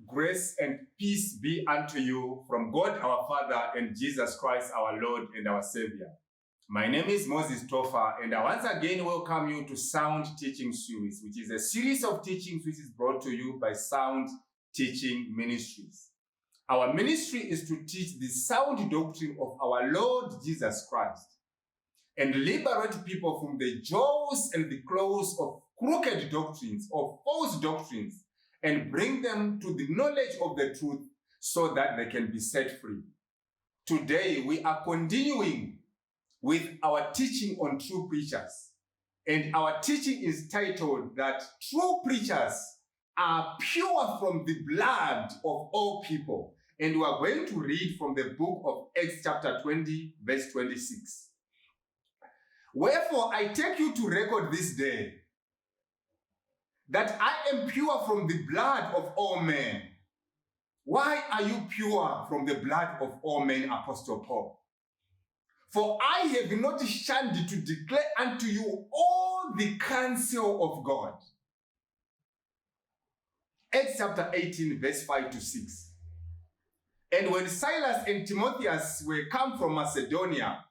Grace and peace be unto you from God our Father and Jesus Christ our Lord and our Savior. My name is Moses Topher, and I once again welcome you to Sound Teaching Series, which is a series of teachings which is brought to you by Sound Teaching Ministries. Our ministry is to teach the sound doctrine of our Lord Jesus Christ and liberate people from the jaws and the claws of crooked doctrines, of false doctrines, and bring them to the knowledge of the truth so that they can be set free. Today, we are continuing with our teaching on true preachers. And our teaching is titled that true preachers are pure from the blood of all people. And we are going to read from the book of Acts chapter 20, verse 26. Wherefore, I take you to record this day that I am pure from the blood of all men. Why are you pure from the blood of all men, Apostle Paul? For I have not shunned to declare unto you all the counsel of God. Acts chapter 18, verse 5 to 6. And when Silas and Timotheus were come from Macedonia,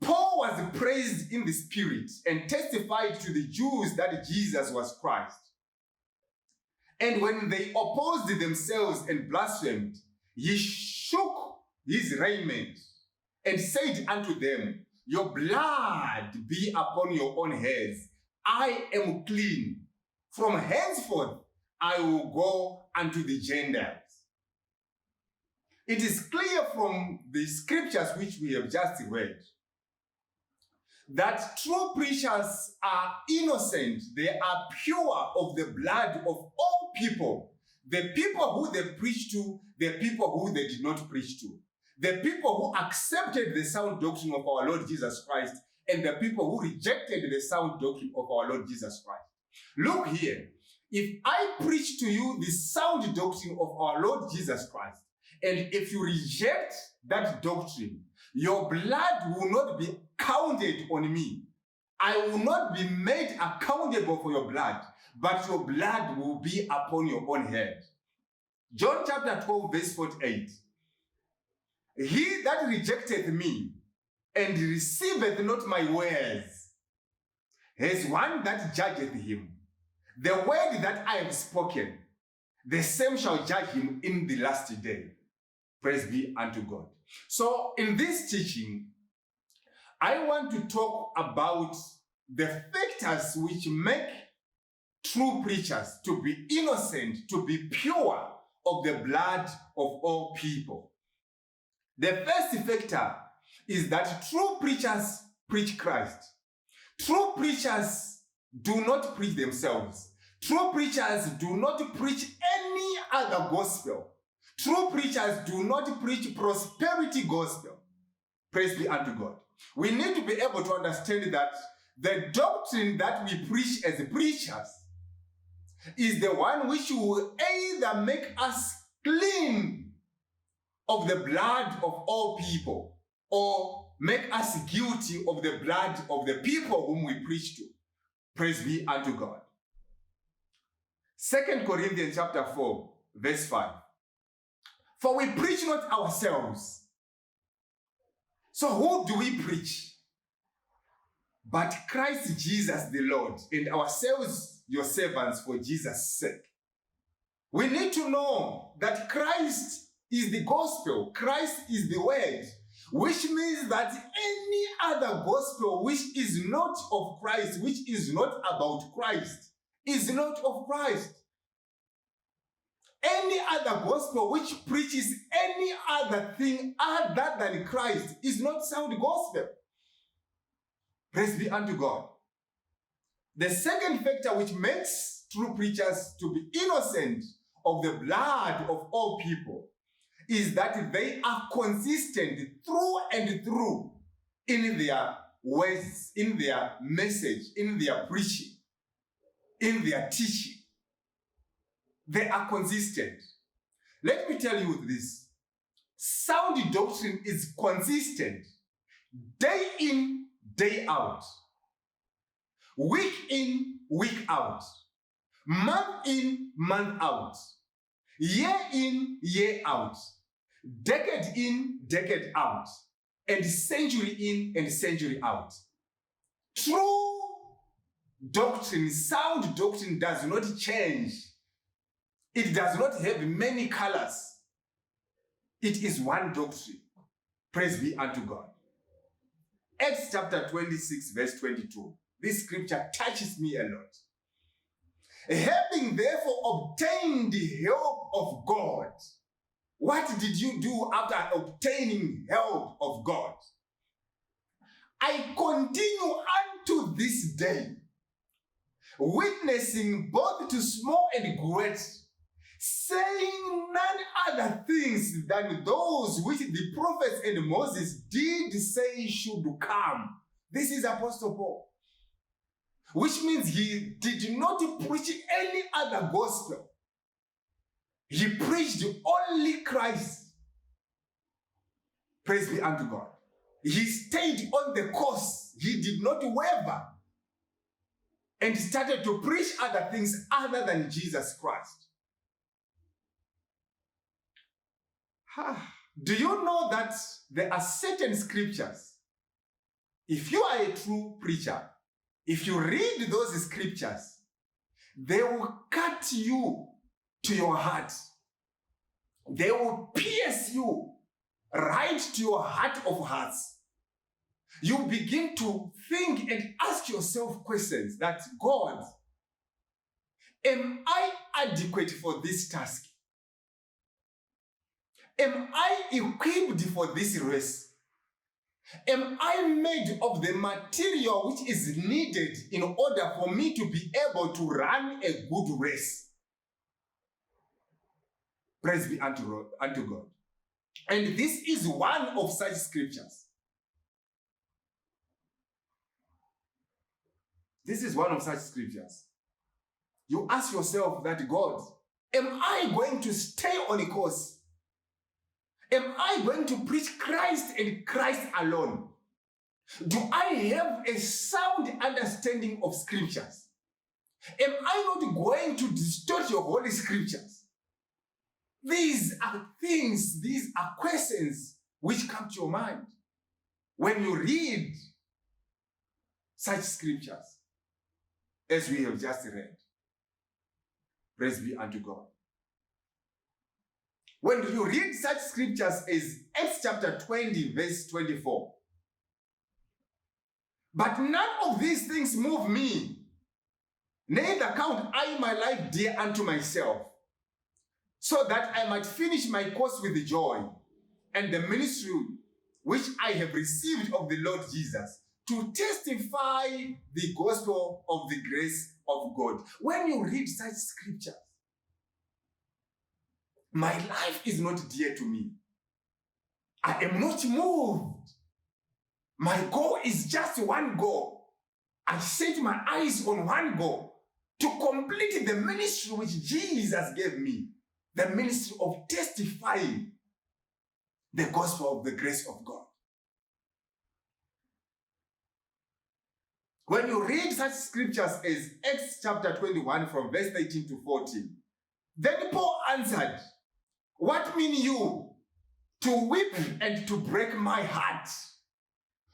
Paul was praised in the Spirit and testified to the Jews that Jesus was Christ. And when they opposed themselves and blasphemed, he shook his raiment and said unto them, Your blood be upon your own heads. I am clean. From henceforth I will go unto the Gentiles. It is clear from the scriptures which we have just read that true preachers are innocent. They are pure of the blood of all people. The people who they preach to, the people who they did not preach to. The people who accepted the sound doctrine of our Lord Jesus Christ, and the people who rejected the sound doctrine of our Lord Jesus Christ. Look here. If I preach to you the sound doctrine of our Lord Jesus Christ, and if you reject that doctrine, your blood will not be counted on me. I will not be made accountable for your blood, but your blood will be upon your own head. John chapter 12, verse 48. He that rejecteth me and receiveth not my words has one that judgeth him. The word that I have spoken, the same shall judge him in the last day. Praise be unto God. So in this teaching, I want to talk about the factors which make true preachers to be innocent, to be pure of the blood of all people. The first factor is that true preachers preach Christ. True preachers do not preach themselves. True preachers do not preach any other gospel. True preachers do not preach prosperity gospel. Praise be unto God. We need to be able to understand that the doctrine that we preach as preachers is the one which will either make us clean of the blood of all people or make us guilty of the blood of the people whom we preach to. Praise be unto God. 2 Corinthians chapter 4, verse 5. For we preach not ourselves. So who do we preach? But Christ Jesus the Lord, and ourselves your servants for Jesus' sake. We need to know that Christ is the gospel. Christ is the word, which means that any other gospel which is not of Christ, which is not about Christ, is not of Christ. Any other gospel which preaches any other thing other than Christ is not sound gospel. Praise be unto God. The second factor which makes true preachers to be innocent of the blood of all people is that they are consistent through and through in their words, in their message, in their preaching, in their teaching. They are consistent. Let me tell you this. Sound doctrine is consistent. Day in, day out. Week in, week out. Month in, month out. year in, year out, decade in, decade out, and century in and century out. True doctrine, sound doctrine does not change. It does not have many colors. It is one doctrine. Praise be unto God. Acts chapter 26, verse 22. This scripture touches me a lot. Having therefore obtained the help of God. What did you do after obtaining help of God? I continue unto this day, witnessing both to small and great, saying none other things than those which the prophets and Moses did say should come. This is Apostle Paul. Which means he did not preach any other gospel. He preached only Christ. Praise be unto God. He stayed on the course. He did not waver and started to preach other things other than Jesus Christ. Do you know that there are certain scriptures, if you are a true preacher, if you read those scriptures, they will cut you to your heart. They will pierce you right to your heart of hearts. You begin to think and ask yourself questions that, God, am I adequate for this task? Am I equipped for this race? Am I made of the material which is needed in order for me to be able to run a good race? Praise be unto God. And this is one of such scriptures. This is one of such scriptures. You ask yourself that, God, am I going to stay on a course? Am I going to preach Christ and Christ alone? Do I have a sound understanding of scriptures? Am I not going to distort your holy scriptures? These are things, these are questions which come to your mind when you read such scriptures as we have just read. Praise be unto God. When you read such scriptures as Acts chapter 20, verse 24, but none of these things move me, neither count I my life dear unto myself, so that I might finish my course with joy, and the ministry which I have received of the Lord Jesus, to testify the gospel of the grace of God. When you read such scriptures, my life is not dear to me. I am not moved. My goal is just one goal. I set my eyes on one goal, to complete the ministry which Jesus gave me, the ministry of testifying the gospel of the grace of God. When you read such scriptures as Acts chapter 21 from verse 13 to 14, then Paul answered, what mean you to weep and to break my heart?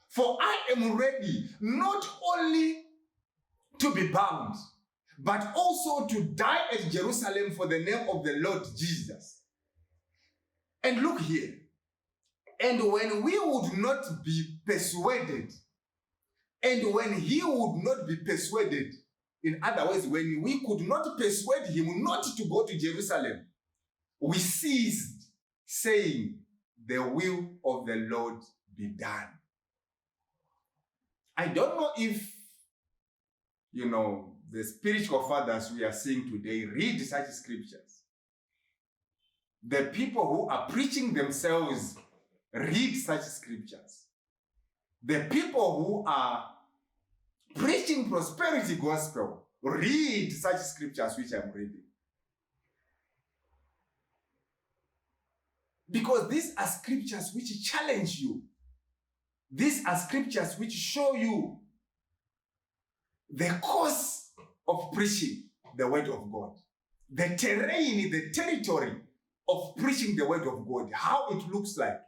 For I am ready not only to be bound, but also to die at Jerusalem for the name of the Lord Jesus. And look here, and when we would not be persuaded, and when he would not be persuaded, in other words, when we could not persuade him not to go to Jerusalem, we ceased, saying, the will of the Lord be done. I don't know if, the spiritual fathers we are seeing today read such scriptures. The people who are preaching themselves read such scriptures. The people who are preaching prosperity gospel read such scriptures which I'm reading. Because these are scriptures which challenge you. These are scriptures which show you the course of preaching the word of God. the terrain, the territory of preaching the word of God, how it looks like,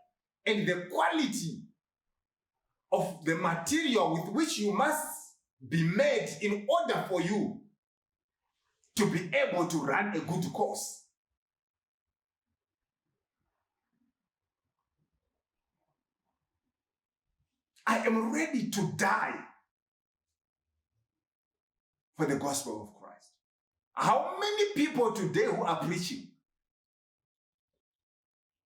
and the quality of the material with which you must be made in order for you to be able to run a good course. I am ready to die for the gospel of Christ. How many people today who are preaching,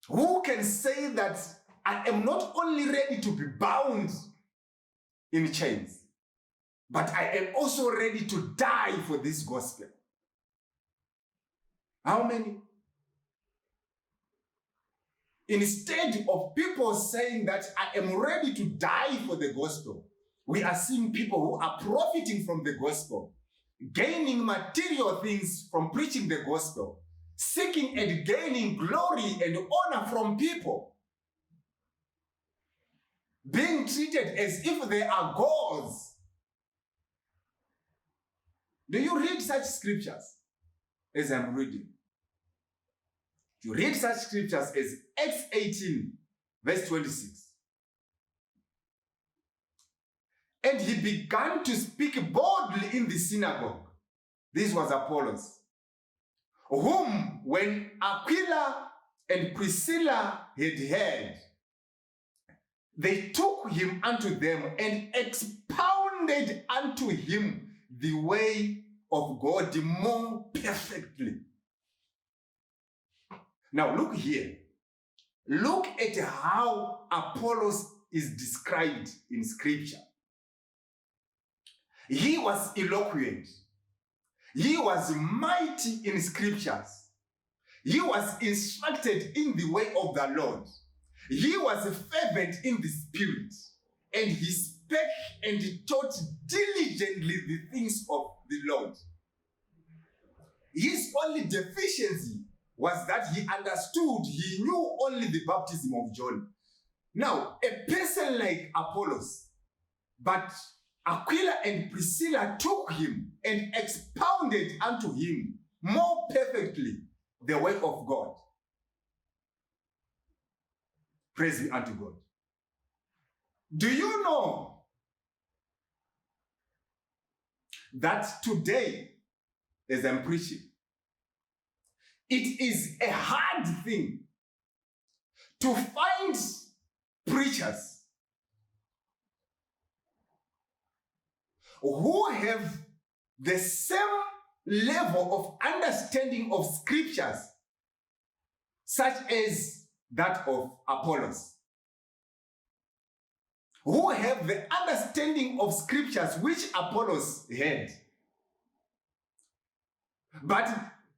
who can say that I am not only ready to be bound in chains, but I am also ready to die for this gospel? How many? Instead of people saying that I am ready to die for the gospel, we are seeing people who are profiting from the gospel, gaining material things from preaching the gospel, seeking and gaining glory and honor from people, being treated as if they are gods. Do you read such scriptures as I'm reading? You read such scriptures as Acts 18, verse 26. And he began to speak boldly in the synagogue. This was Apollos, whom when Aquila and Priscilla had heard, they took him unto them and expounded unto him the way of God more perfectly. Now look here. Look at how Apollos is described in Scripture. He was eloquent. He was mighty in Scriptures. He was instructed in the way of the Lord. He was fervent in the Spirit. And he spake and taught diligently the things of the Lord. His only deficiency was that he understood, he knew only the baptism of John. Now, a person like Apollos, but Aquila and Priscilla took him and expounded unto him more perfectly the way of God. Praise be unto God. Do you know that today, as I'm preaching, it is a hard thing to find preachers who have the same level of understanding of scriptures such as that of Apollos, who have the understanding of scriptures which Apollos had. But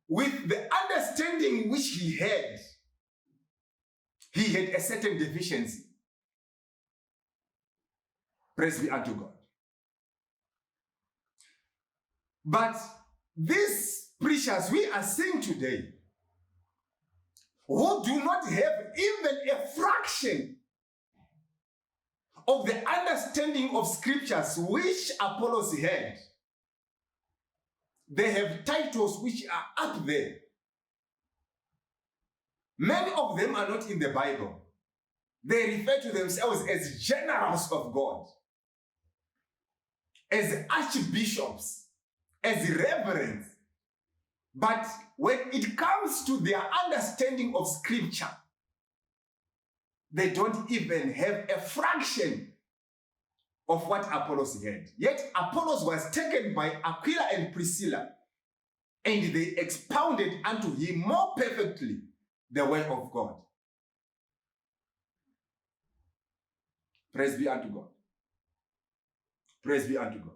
with the understanding which he had a certain deficiency. Praise be unto God. But these preachers we are seeing today, who do not have even a fraction of the understanding of scriptures which Apollos had, they have titles which are up there. Many of them are not in the Bible. They refer to themselves as generals of God, as archbishops, as reverends. But when it comes to their understanding of scripture, they don't even have a fraction of what Apollos had. Yet Apollos was taken by Aquila and Priscilla, and they expounded unto him more perfectly the way of God. Praise be unto God. Praise be unto God.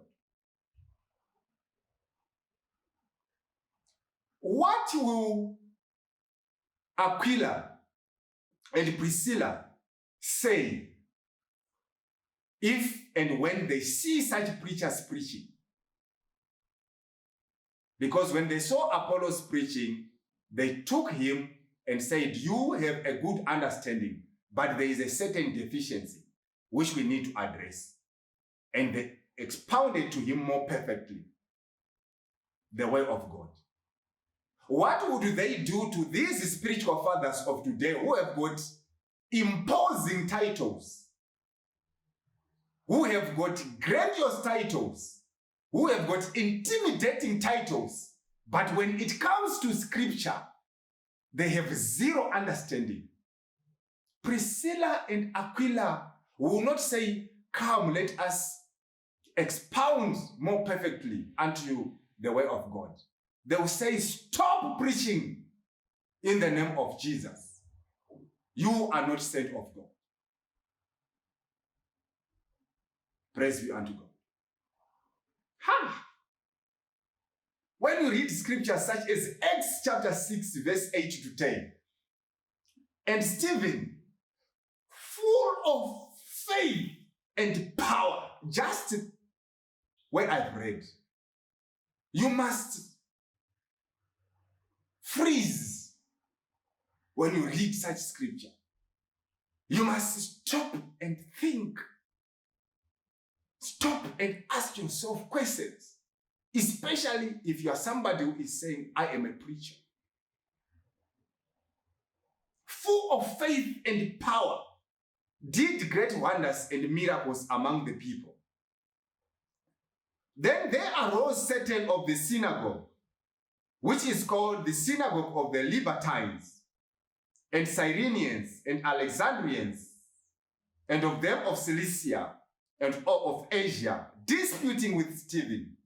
What will Aquila and Priscilla say if and when they see such preachers preaching? Because when they saw Apollos preaching, they took him and said, you have a good understanding, but there is a certain deficiency which we need to address. And they expounded to him more perfectly the way of God. What would they do to these spiritual fathers of today who have got imposing titles, who have got grandiose titles, who have got intimidating titles, but when it comes to scripture, they have zero understanding? Priscilla and Aquila will not say, "Come, let us expound more perfectly unto the way of God." They will say, "Stop preaching in the name of Jesus. You are not sent of God." Praise be unto God. When you read scriptures such as Acts chapter 6, verse 8 to 10, and Stephen, full of faith and power, just where I've read, you must freeze when you read such scripture. You must stop and think. Stop and ask yourself questions, especially if you are somebody who is saying, "I am a preacher." Full of faith and power, did great wonders and miracles among the people. Then there arose certain of the synagogue, which is called the synagogue of the Libertines, and Cyrenians, and Alexandrians, and of them of Cilicia, and of Asia, disputing with Stephen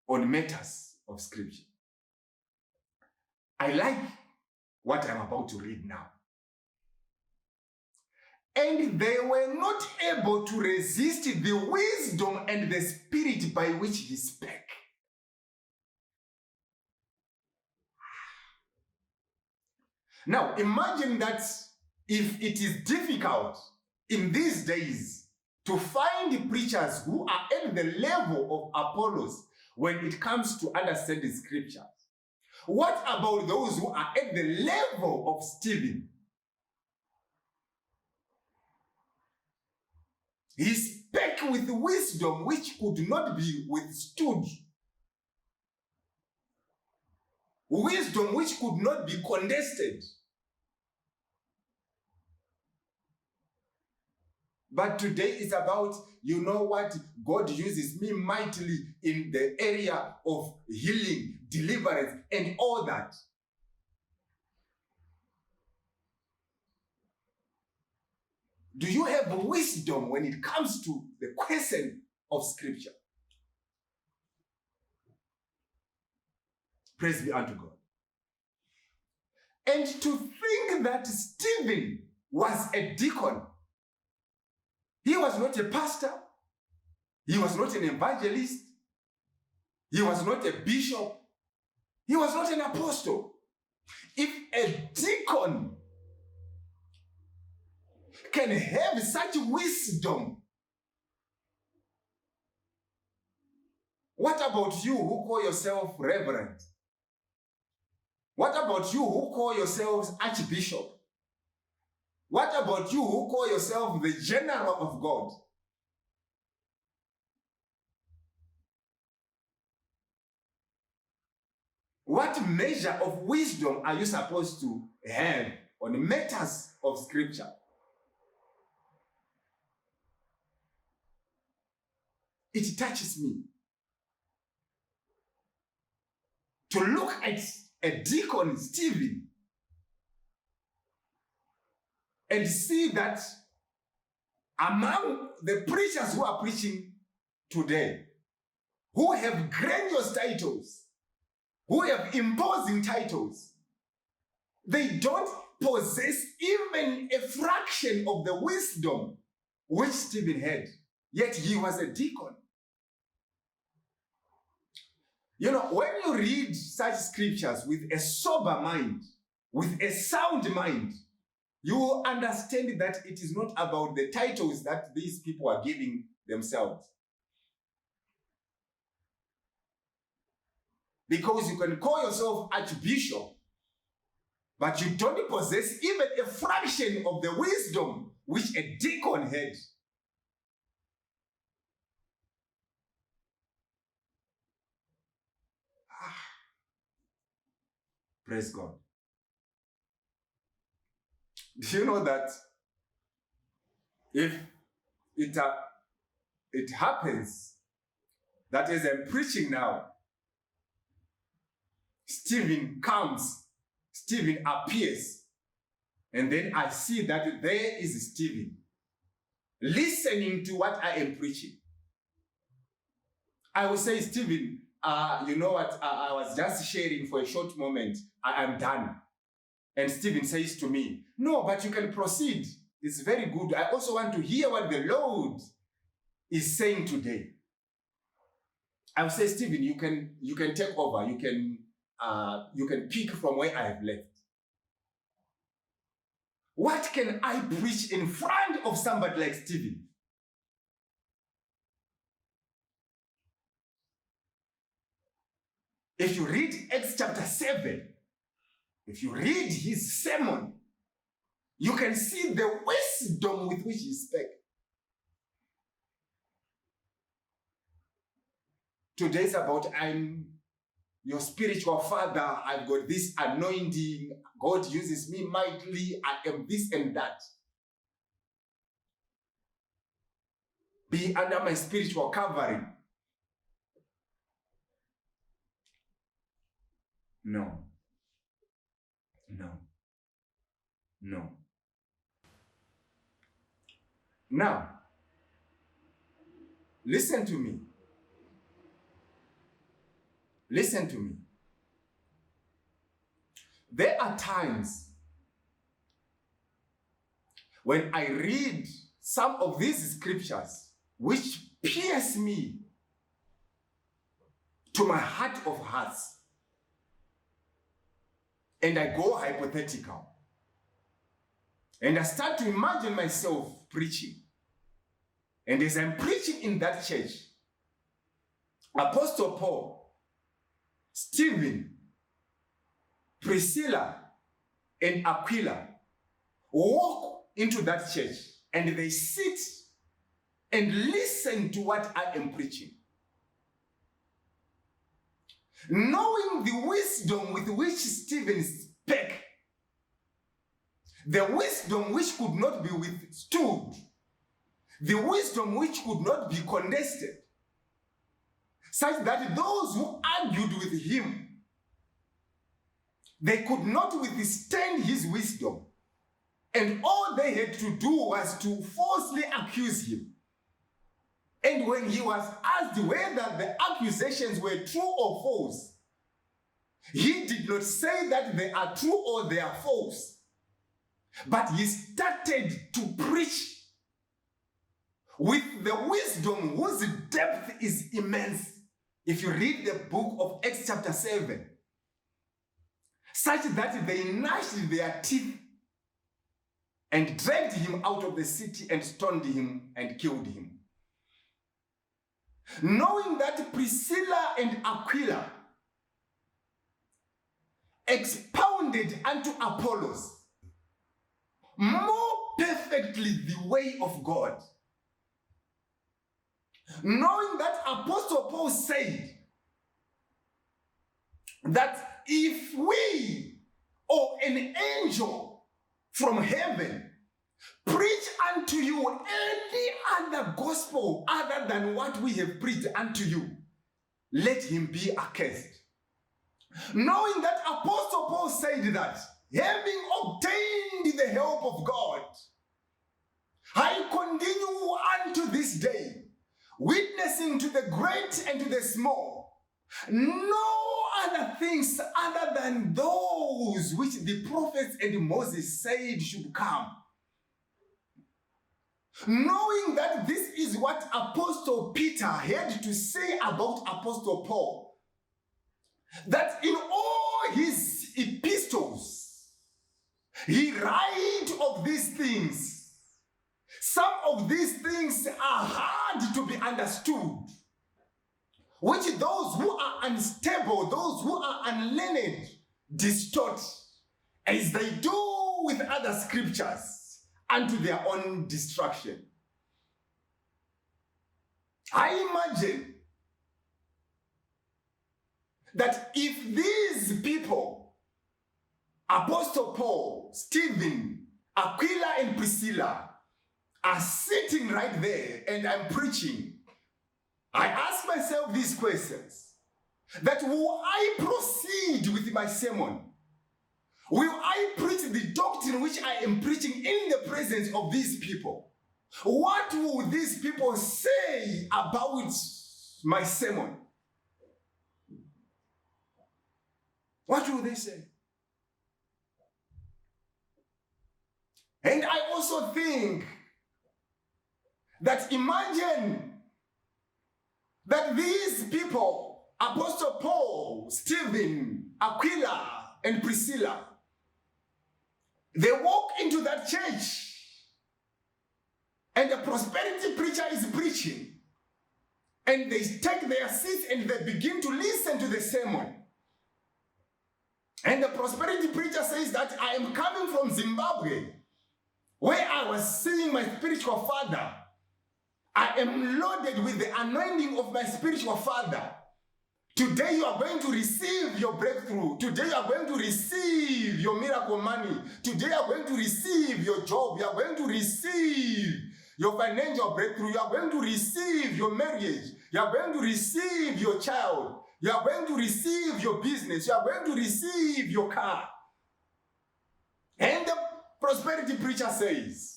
on matters of scripture. I like what I'm about to read now. And they were not able to resist the wisdom and the spirit by which he spake. Now, imagine that if it is difficult in these days to find preachers who are at the level of Apollos when it comes to understanding scripture, what about those who are at the level of Stephen? He spake with wisdom which could not be withstood, wisdom which could not be contested. But today it's about, you know what, God uses me mightily in the area of healing, deliverance, and all that. Do you have wisdom when it comes to the question of scripture? Praise be unto God. And to think that Stephen was a deacon. He was not a pastor. He was not an evangelist. He was not a bishop. He was not an apostle. If a deacon can have such wisdom, what about you who call yourself reverend? What about you who call yourselves archbishop? What about you who call yourself the general of God? What measure of wisdom are you supposed to have on matters of scripture? It touches me to look at a deacon, Stephen, and see that among the preachers who are preaching today, who have grandiose titles, who have imposing titles, they don't possess even a fraction of the wisdom which Stephen had, yet he was a deacon. You know, when you read such scriptures with a sober mind, with a sound mind, you will understand that it is not about the titles that these people are giving themselves. Because you can call yourself archbishop, but you don't possess even a fraction of the wisdom which a deacon had. Praise God. Do you know that if it happens that as I'm preaching now, Stephen comes, Stephen appears, and then I see that there is Stephen listening to what I am preaching. I will say, Stephen, you know what, I was just sharing for a short moment, I am done. And Stephen says to me, no, but you can proceed. It's very good. I also want to hear what the Lord is saying today. I will say, Stephen, you can take over. You can pick from where I have left. What can I preach in front of somebody like Stephen? If you read Acts chapter 7, if you read his sermon, you can see the wisdom with which he spake. Today's about I'm your spiritual father. I've got this anointing. God uses me mightily. I am this and that. Be under my spiritual covering. No. No. No. Now, listen to me. Listen to me. There are times when I read some of these scriptures which pierce me to my heart of hearts, and I go hypothetical. And I start to imagine myself preaching. And as I'm preaching in that church, Apostle Paul, Stephen, Priscilla, and Aquila walk into that church and they sit and listen to what I am preaching. Knowing the wisdom with which Stephen spake, the wisdom which could not be withstood, the wisdom which could not be contested, such that those who argued with him, they could not withstand his wisdom. And all they had to do was to falsely accuse him. And when he was asked whether the accusations were true or false, he did not say that they are true or they are false. But he started to preach with the wisdom whose depth is immense. If you read the book of Acts chapter 7, such that they gnashed their teeth and dragged him out of the city and stoned him and killed him. Knowing that Priscilla and Aquila expounded unto Apollos more perfectly the way of God. Knowing that Apostle Paul said that if we or an angel from heaven preach unto you any other gospel other than what we have preached unto you, let him be accursed. Knowing that Apostle Paul said that, having obtained the help of God, I continue unto this day, witnessing to the great and to the small, no other things other than those which the prophets and Moses said should come. Knowing that this is what Apostle Peter had to say about Apostle Paul, that in all his epistles, he writes of these things. Some of these things are hard to be understood, which those who are unstable, those who are unlearned, distort, as they do with other scriptures, unto their own destruction. I imagine that if these people Apostle Paul, Stephen, Aquila, and Priscilla are sitting right there and I'm preaching. I ask myself these questions. That will I proceed with my sermon? Will I preach the doctrine which I am preaching in the presence of these people? What will these people say about my sermon? What will they say? And I also think that imagine that these people, Apostle Paul, Stephen, Aquila, and Priscilla, they walk into that church and the prosperity preacher is preaching. And they take their seats and they begin to listen to the sermon. And the prosperity preacher says that I am coming from Zimbabwe, where I was seeing my spiritual father. I am loaded with the anointing of my spiritual father. Today you are going to receive your breakthrough. Today you are going to receive your miracle money. Today you are going to receive your job. You are going to receive your financial breakthrough. You are going to receive your marriage. You are going to receive your child. You are going to receive your business. You are going to receive your car. And the prosperity preacher says,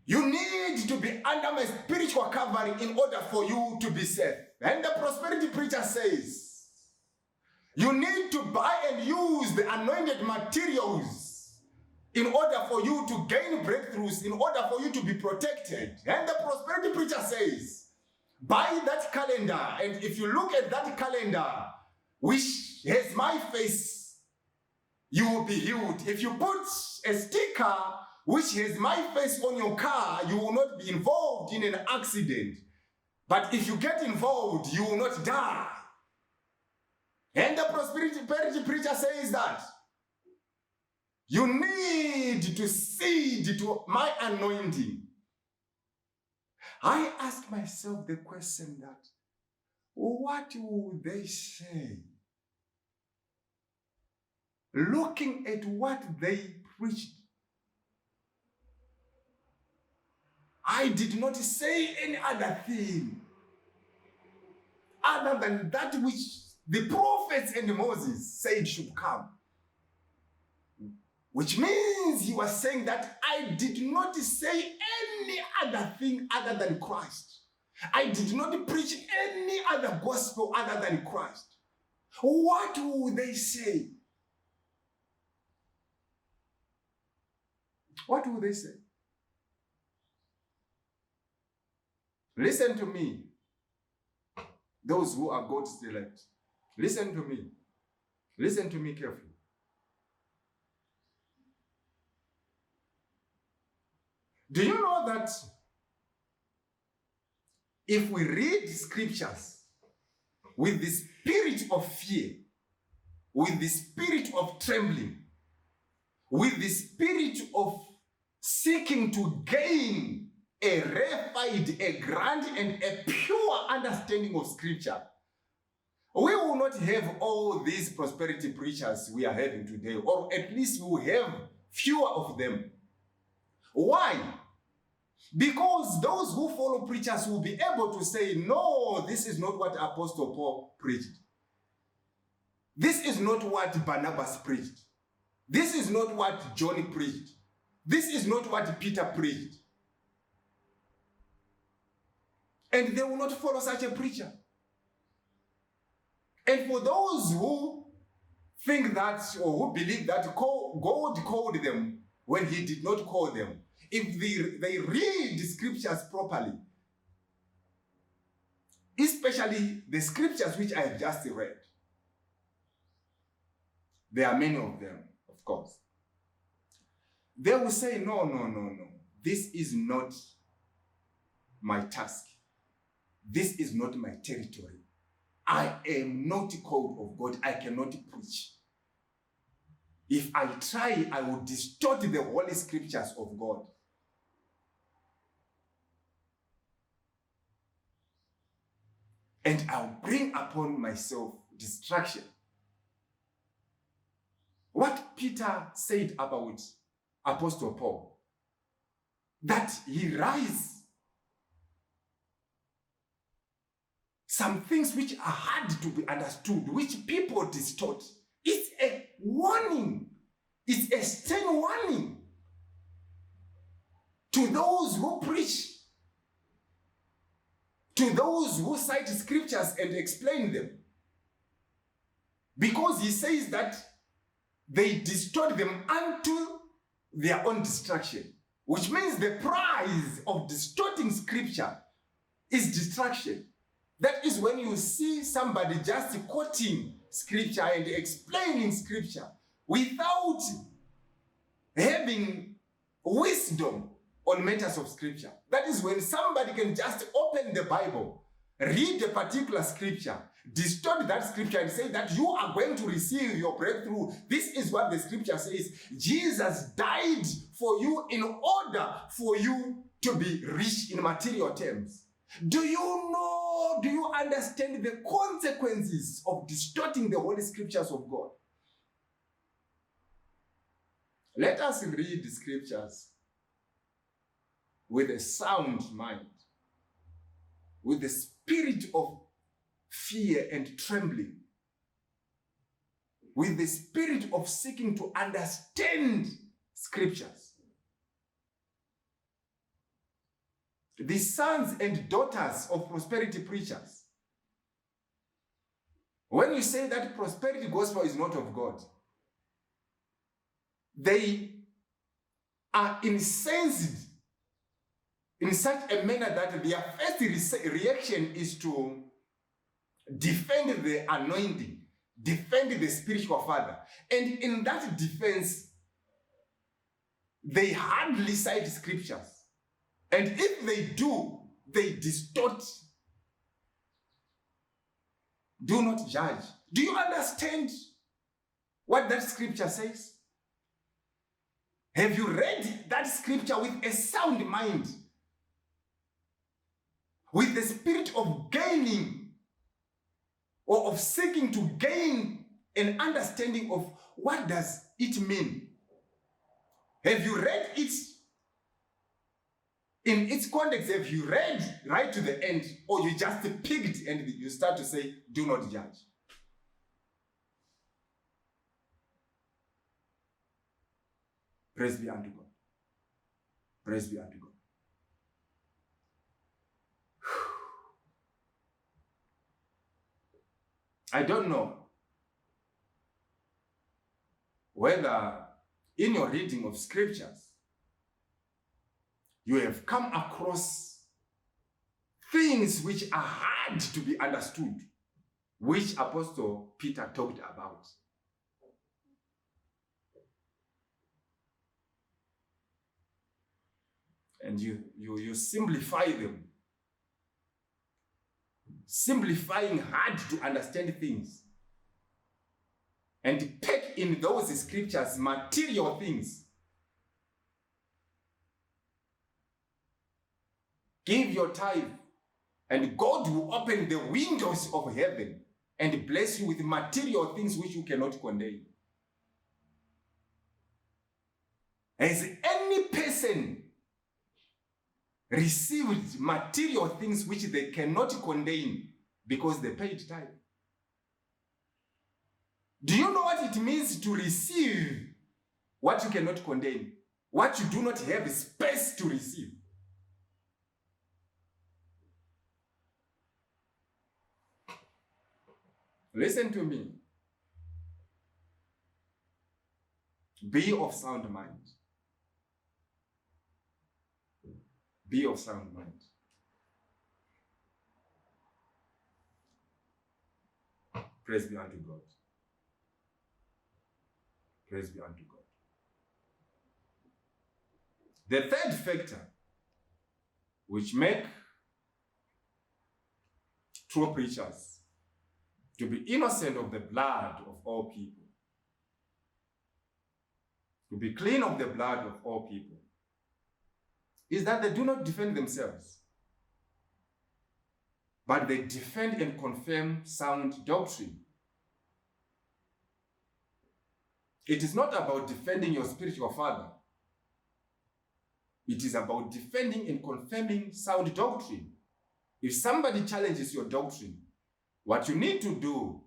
you need to be under my spiritual covering in order for you to be safe. And the prosperity preacher says, you need to buy and use the anointed materials in order for you to gain breakthroughs, in order for you to be protected. And the prosperity preacher says, buy that calendar. And if you look at that calendar, which has my face, you will be healed. If you put a sticker which has my face on your car, you will not be involved in an accident. But if you get involved, you will not die. And the prosperity preacher says that you need to cede to my anointing. I ask myself the question that, what will they say? Looking at what they preached, I did not say any other thing other than that which the prophets and Moses said should come. Which means he was saying that I did not say any other thing other than Christ. I did not preach any other gospel other than Christ. What would they say? What would they say? Listen to me. Those who are God's elect. Listen to me. Listen to me carefully. Do you know that if we read scriptures with the spirit of fear, with the spirit of trembling, with the spirit of seeking to gain a refined, a grand, and a pure understanding of scripture, we will not have all these prosperity preachers we are having today, or at least we will have fewer of them. Why? Because those who follow preachers will be able to say, no, this is not what Apostle Paul preached. This is not what Barnabas preached. This is not what John preached. This is not what Peter preached. And they will not follow such a preacher. And for those who think that, or who believe that God called them when he did not call them, if they read the scriptures properly, especially the scriptures which I have just read, there are many of them, of course, they will say, no, this is not my task. This is not my territory. I am not called of God. I cannot preach. If I try, I will distort the holy scriptures of God. And I'll bring upon myself destruction. what Peter said about Apostle Paul, that he writes some things which are hard to be understood, which people distort. It's a warning. It's a stern warning to those who preach, to those who cite scriptures and explain them. Because he says that they distort them unto their own destruction, which means the price of distorting scripture is destruction. That is when you see somebody just quoting scripture and explaining scripture without having wisdom on matters of scripture. That is when somebody can just open the Bible, read a particular scripture, distort that scripture and say that you are going to receive your breakthrough. This is what the scripture says. Jesus died for you in order for you to be rich in material terms. Do you understand the consequences of distorting the Holy Scriptures of God? Let us read the scriptures with a sound mind, with the spirit of fear and trembling, with the spirit of seeking to understand scriptures. The sons and daughters of prosperity preachers, when you say that prosperity gospel is not of God, they are incensed in such a manner that their first reaction is to defend the anointing, defend the spiritual father. And in that defense, they hardly cite scriptures. And if they do, they distort. Do not judge. Do you understand what that scripture says? Have you read that scripture with a sound mind? With the spirit of gaining or of seeking to gain an understanding of what does it mean? Have you read it in its context? Have you read right to the end, or you just picked and you start to say, do not judge? Praise be unto God. Praise be unto God. I don't know whether in your reading of scriptures you have come across things which are hard to be understood, which Apostle Peter talked about. And you simplify them. Simplifying hard to understand things. And pack in those scriptures material things. Give your tithe, and God will open the windows of heaven and bless you with material things which you cannot contain. Has any person received material things which they cannot contain because they paid tithe? Do you know what it means to receive what you cannot contain? What you do not have space to receive? Listen to me. Be of sound mind. Be of sound mind. Praise be unto God. Praise be unto God. The third factor which make true preachers to be innocent of the blood of all people, to be clean of the blood of all people, is that they do not defend themselves, but they defend and confirm sound doctrine. It is not about defending your spiritual father. It is about defending and confirming sound doctrine. If somebody challenges your doctrine, what you need to do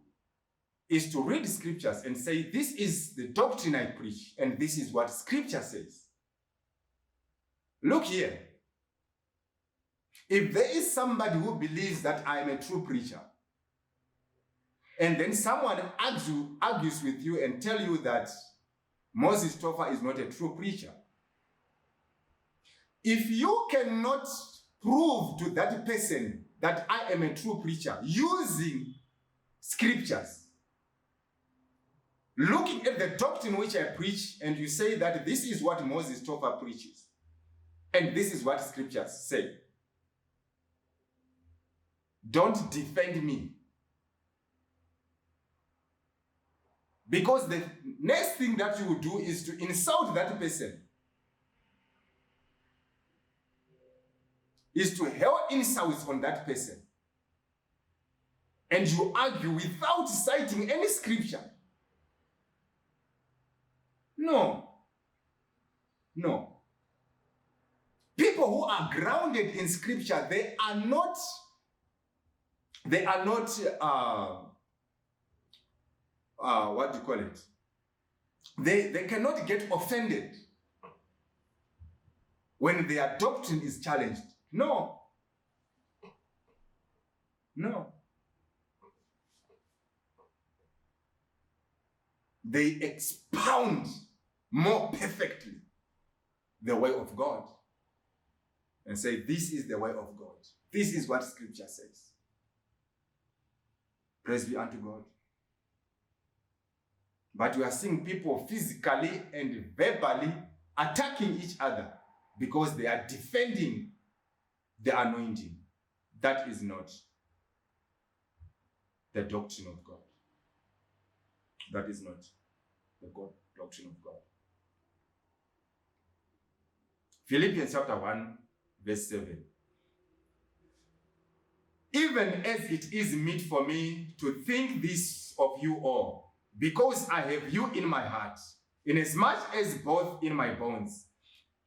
is to read scriptures and say, this is the doctrine I preach, and this is what scripture says. Look here. If there is somebody who believes that I am a true preacher, and then someone argues with you and tell you that Moses Topher is not a true preacher, if you cannot prove to that person that I am a true preacher using scriptures, looking at the doctrine which I preach, and you say that this is what Moses Topher preaches, and this is what scriptures say, don't defend me. Because the next thing that you will do is to insult that person, is to hurl insults on that person. And you argue without citing any scripture. No. People who are grounded in scripture, they are not what do you call it? They cannot get offended when their doctrine is challenged. No. They expound more perfectly the way of God and say, this is the way of God. This is what scripture says. Praise be unto God. But we are seeing people physically and verbally attacking each other because they are defending the anointing. That is not the doctrine of God. That is not the doctrine of God. Philippians chapter 1, verse 7. Even as it is meet for me to think this of you all, because I have you in my heart, inasmuch as both in my bones,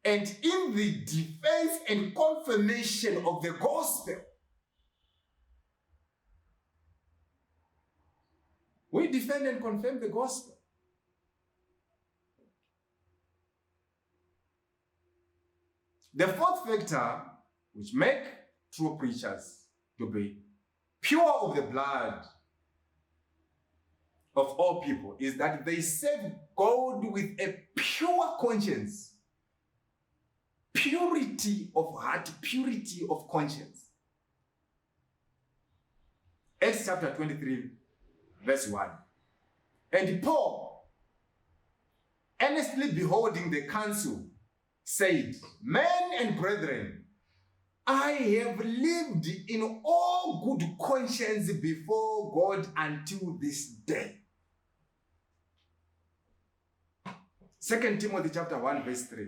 and in the defense and confirmation of the gospel. We defend and confirm the gospel. The fourth factor which make true preachers to be pure of the blood of all people is that they serve God with a pure conscience. Purity of heart, purity of conscience. Acts chapter 23, verse 1. And Paul, earnestly beholding the council, said, men and brethren, I have lived in all good conscience before God until this day. 2 Timothy chapter 1, verse 3.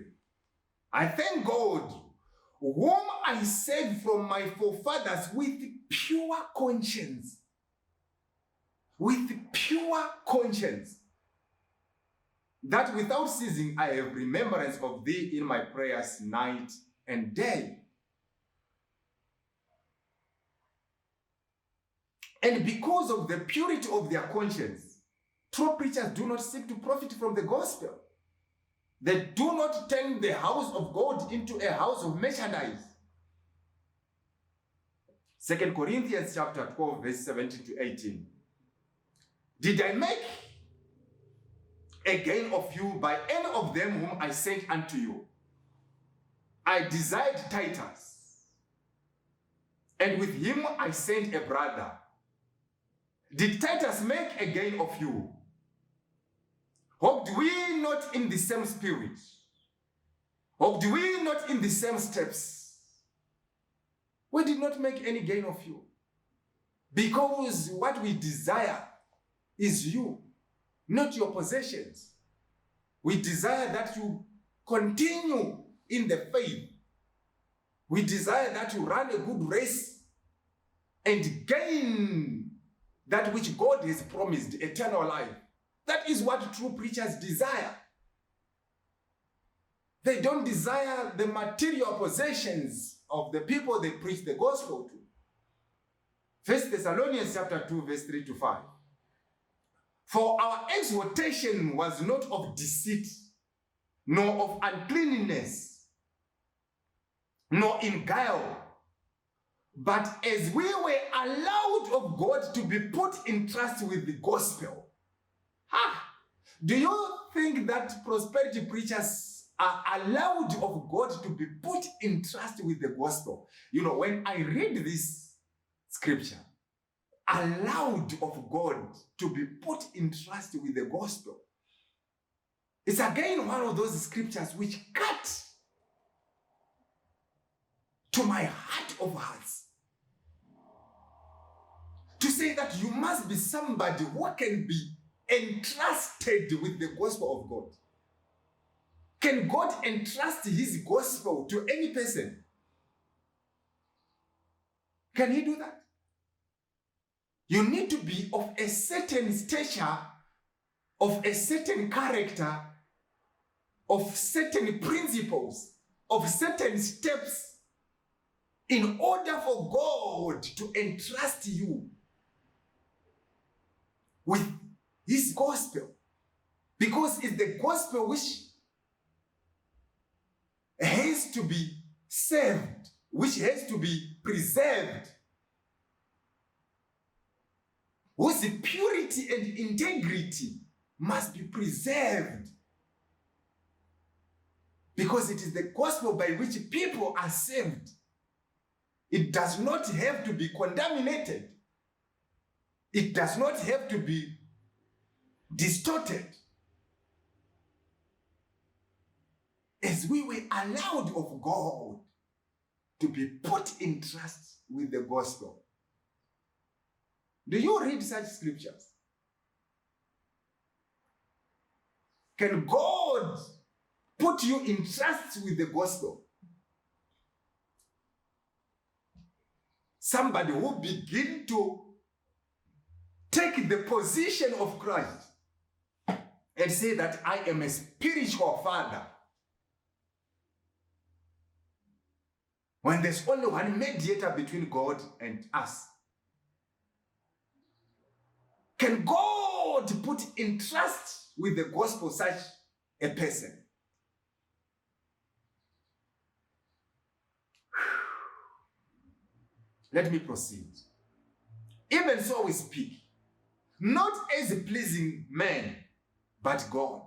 I thank God, whom I saved from my forefathers with pure conscience. With pure conscience. That without ceasing I have remembrance of thee in my prayers night and day. And because of the purity of their conscience, true preachers do not seek to profit from the gospel. They do not turn the house of God into a house of merchandise. 2 Corinthians chapter 12, verse 17 to 18. Did I make a gain of you by any of them whom I sent unto you? I desired Titus, and with him I sent a brother. Did Titus make a gain of you? Hoped we not in the same spirit? Hoped we not in the same steps? We did not make any gain of you. Because what we desire is you, not your possessions. We desire that you continue in the faith. We desire that you run a good race and gain that which God has promised, eternal life. That is what true preachers desire. They don't desire the material possessions of the people they preach the gospel to. 1 Thessalonians chapter 2, verse 3 to 5. For our exhortation was not of deceit, nor of uncleanness, nor in guile, but as we were allowed of God to be put in trust with the gospel. Do you think that prosperity preachers are allowed of God to be put in trust with the gospel? You know, when I read this scripture, allowed of God to be put in trust with the gospel, it's again one of those scriptures which cut to my heart of hearts. To say that you must be somebody who can be entrusted with the gospel of God. Can God entrust his gospel to any person? Can he do that? You need to be of a certain stature, of a certain character, of certain principles, of certain steps, in order for God to entrust you with his gospel. Because it's the gospel which has to be saved, which has to be preserved, whose purity and integrity must be preserved. Because it is the gospel by which people are saved. It does not have to be contaminated. It does not have to be distorted. As we were allowed of God to be put in trust with the gospel. Do you read such scriptures? Can God put you in trust with the gospel? Somebody who begin to take the position of Christ and say that I am a spiritual father, when there's only one mediator between God and us. Can God put in trust with the gospel such a person? Let me proceed. Even so we speak, not as a pleasing man, but God,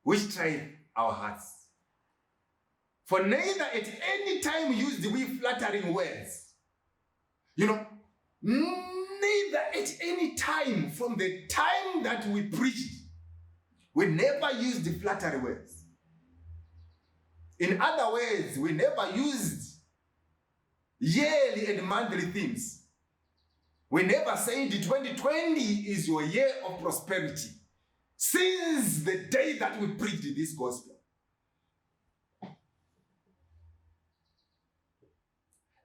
which trieth our hearts. For neither at any time used we flattering words. You know, neither at any time from the time that we preached, we never used the flattery words. In other words, we never used yearly and monthly themes. We never said 2020 is your year of prosperity. Since the day that we preached this gospel.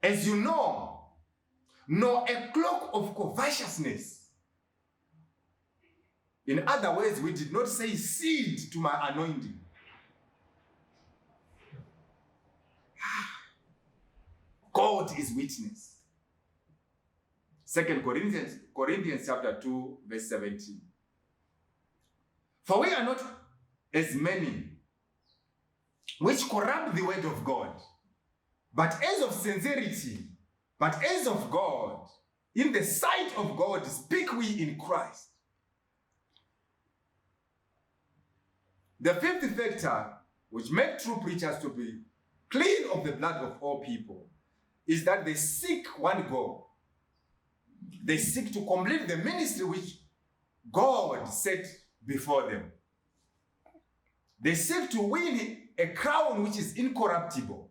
As you know, nor a cloak of covetousness. In other words, we did not say seed to my anointing. God is witness. 2 Corinthians chapter 2, verse 17. For we are not as many which corrupt the word of God, but as of sincerity, but as of God, in the sight of God, speak we in Christ. The fifth factor which makes true preachers to be clean of the blood of all people is that they seek one goal. They seek to complete the ministry which God set before them. They seek to win a crown which is incorruptible.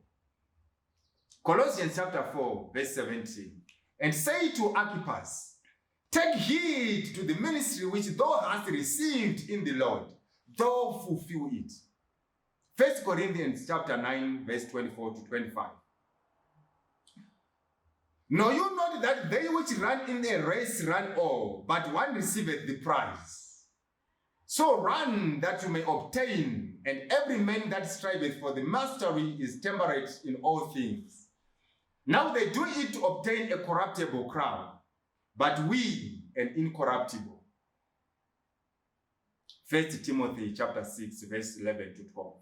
Colossians chapter 4, verse 17. And say to Archippus, take heed to the ministry which thou hast received in the Lord, thou fulfill it. 1 Corinthians chapter 9, verse 24 to 25. Know you not that they which run in a race run all, but one receiveth the prize? So run that you may obtain, and every man that striveth for the mastery is temperate in all things. Now they do it to obtain a corruptible crown, but we an incorruptible. 1 Timothy chapter 6, verse 11 to 12.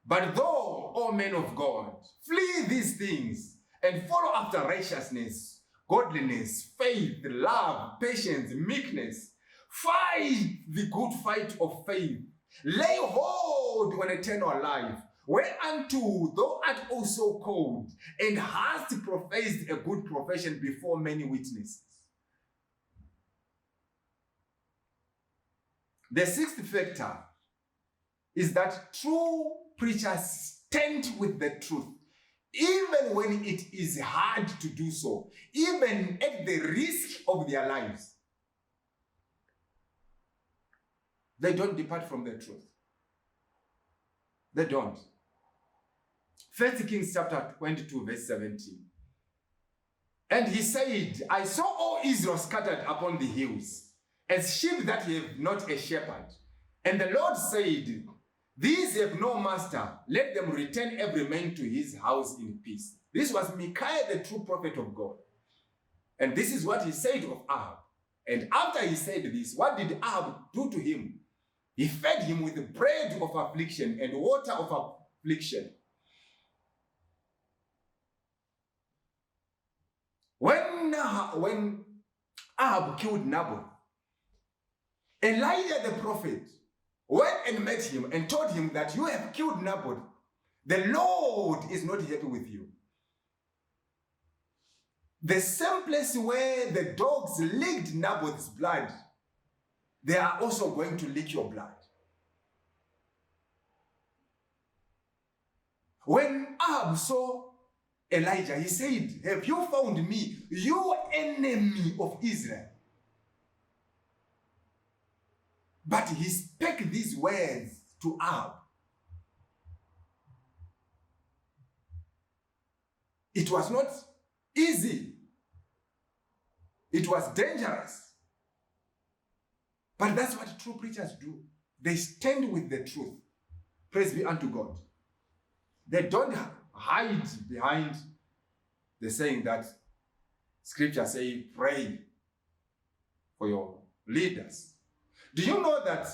But though, O men of God, flee these things, and follow after righteousness, godliness, faith, love, patience, meekness. Fight the good fight of faith. Lay hold on eternal life, whereunto thou art also called, and hast professed a good profession before many witnesses. The sixth factor is that true preachers stand with the truth, even when it is hard to do so, even at the risk of their lives. They don't depart from the truth. They don't. 1 Kings chapter 22, verse 17. And he said, I saw all Israel scattered upon the hills, as sheep that have not a shepherd. And the Lord said, these have no master, let them return every man to his house in peace. This was Micaiah, the true prophet of God. And this is what he said of Ahab. And after he said this, what did Ahab do to him? He fed him with the bread of affliction and water of affliction. When Ahab killed Naboth, Elijah the prophet went and met him and told him that you have killed Naboth. The Lord is not happy with you. The same place where the dogs licked Naboth's blood, they are also going to lick your blood. When Ahab saw Elijah, he said, have you found me, you enemy of Israel? But he spake these words to Ahab. It was not easy. It was dangerous. But that's what true preachers do. They stand with the truth. Praise be unto God. They don't hide behind the saying that scripture say, pray for your leaders. Do you know that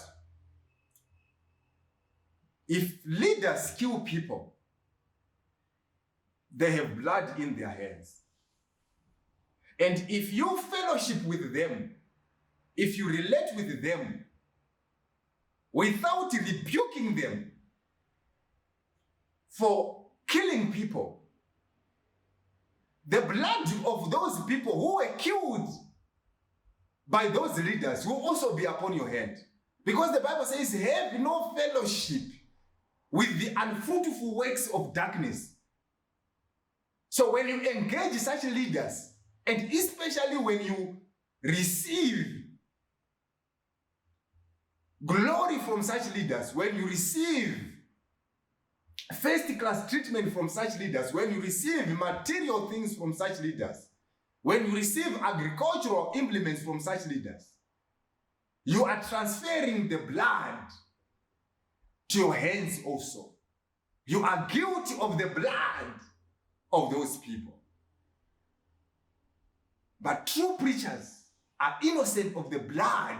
if leaders kill people, they have blood in their hands? And if you fellowship with them, if you relate with them, without rebuking them for killing people, the blood of those people who were killed by those leaders will also be upon your head. Because the Bible says, have no fellowship with the unfruitful works of darkness. So when you engage such leaders, and especially when you receive glory from such leaders, when you receive first-class treatment from such leaders, when you receive material things from such leaders, when you receive agricultural implements from such leaders, you are transferring the blood to your hands also. You are guilty of the blood of those people. But true preachers are innocent of the blood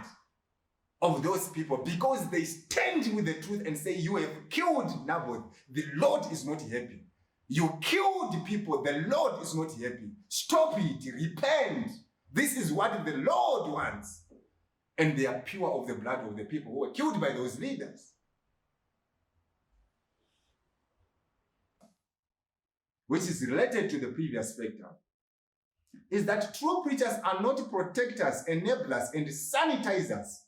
of those people because they stand with the truth and say, you have killed Naboth. The Lord is not happy. You killed people. The Lord is not happy. Stop it. Repent. This is what the Lord wants. And they are pure of the blood of the people who were killed by those leaders. Which is related to the previous factor. Is that true preachers are not protectors, enablers, and sanitizers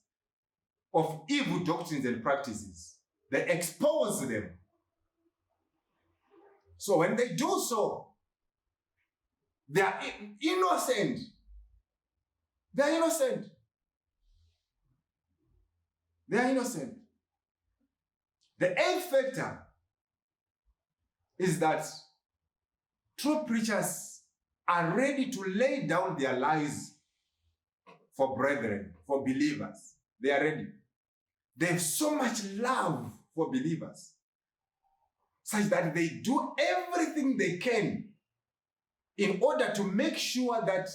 of evil doctrines and practices. They expose them. So when they do so, they are innocent. They are innocent. They are innocent. The eighth factor is that true preachers are ready to lay down their lives for brethren, for believers. They are ready. They have so much love for believers, such that they do everything they can in order to make sure that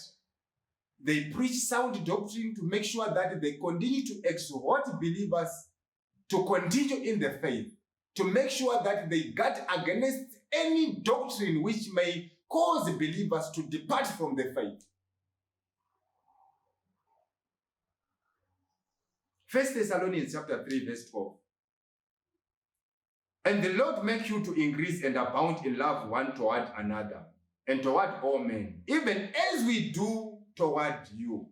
they preach sound doctrine, to make sure that they continue to exhort believers to continue in the faith, to make sure that they guard against any doctrine which may cause believers to depart from the faith. 1 Thessalonians chapter 3, verse 12. And the Lord make you to increase and abound in love one toward another, and toward all men, even as we do toward you.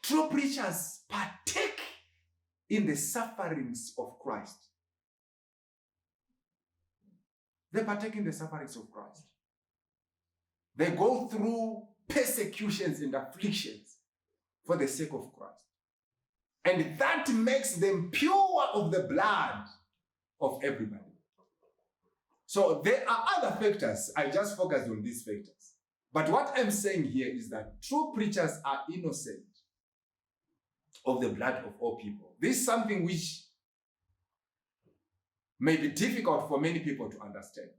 True preachers partake in the sufferings of Christ. They partake in the sufferings of Christ. They go through persecutions and afflictions for the sake of Christ. And that makes them pure of the blood of everybody. So there are other factors. I just focused on these factors. But what I'm saying here is that true preachers are innocent of the blood of all people. This is something which may be difficult for many people to understand.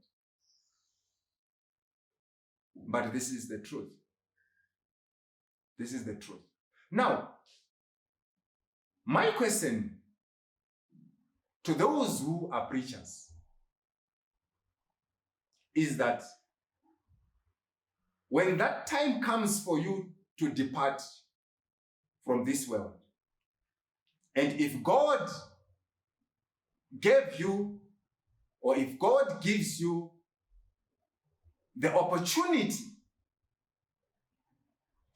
But this is the truth. This is the truth. Now, my question to those who are preachers is that when that time comes for you to depart from this world, and if God gave you, or if God gives you the opportunity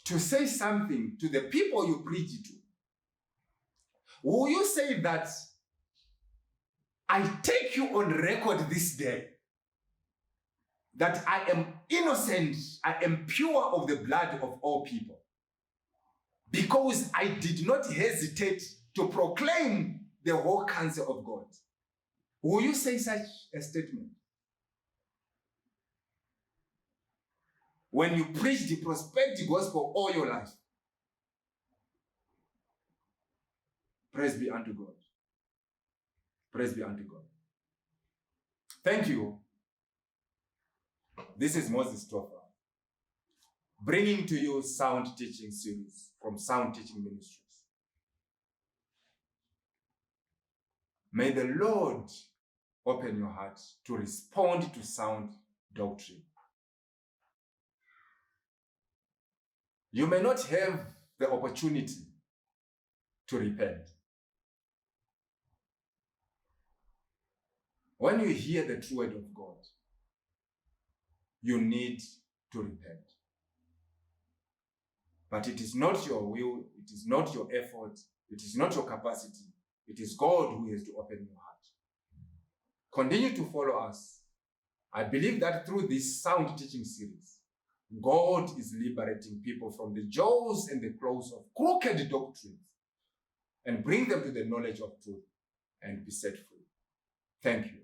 to say something to the people you preach to, will you say that, I take you on record this day that I am innocent, I am pure of the blood of all people, because I did not hesitate to proclaim the whole counsel of God? Will you say such a statement? When you preach the prosperity gospel all your life? Praise be unto God. Praise be unto God. Thank you. This is Moses Topher, bringing to you Sound Teaching Series from Sound Teaching Ministries. May the Lord open your heart to respond to sound doctrine. You may not have the opportunity to repent. When you hear the true word of God, you need to repent. But it is not your will, it is not your effort, it is not your capacity. It is God who has to open your heart. Continue to follow us. I believe that through this Sound Teaching Series, God is liberating people from the jaws and the claws of crooked doctrines and bring them to the knowledge of truth and be set free. Thank you.